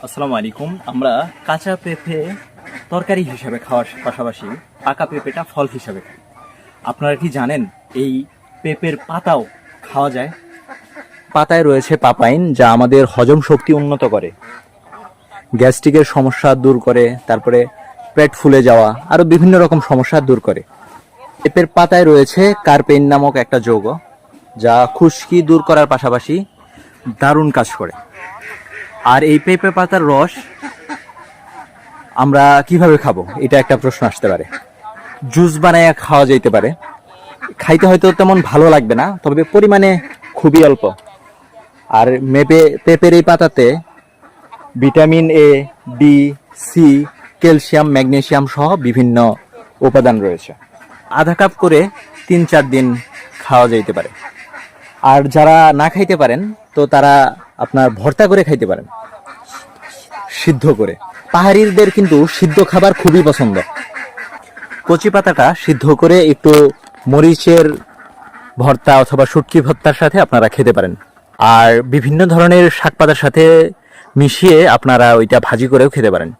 আসসালামু আলাইকুম। আমরা কাঁচা পেঁপে তরকারি হিসাবে খাওয়ার পাশাপাশি পাকা পেঁপেটা ফল হিসাবে খাই। আপনারা কি জানেন এই পেঁপের পাতাও খাওয়া যায়? পাতায় রয়েছে পাপাইন, যা আমাদের হজম শক্তি উন্নত করে, গ্যাস্ট্রিকের সমস্যা দূর করে, তারপরে পেট ফুলে যাওয়া আরও বিভিন্ন রকম সমস্যা দূর করে। পেঁপের পাতায় রয়েছে কার্পেইন নামক একটা যৌগ, যা খুশকি দূর করার পাশাপাশি দারুণ কাজ করে। আর এই পেঁপে পাতার রস আমরা কিভাবে খাবো, এটা একটা প্রশ্ন আসতে পারে। জুস বানায় খাওয়া যেতে পারে। খাইতে হয়তো তেমন ভালো লাগবে না, তবে পরিমাণে খুবই অল্প। আর পেঁপের এই পাতাতে vitamin A, B, C, calcium, magnesium সহ বিভিন্ন উপাদান রয়েছে। আধা কাপ করে 3-4 দিন খাওয়া যেতে পারে। আর যারা না খাইতে পারেন তো তারা আপনার ভর্তা করে খাইতে পারেন, সিদ্ধ করে। পাহাড়িদের কিন্তু সিদ্ধ খাবার খুবই পছন্দ। কচি পাতাটা সিদ্ধ করে একটু মরিচের ভর্তা অথবা শুটকি ভর্তার সাথে আপনারা খেতে পারেন। আর বিভিন্ন ধরনের শাক পাতার সাথে মিশিয়ে আপনারা ওইটা ভাজি করেও খেতে পারেন।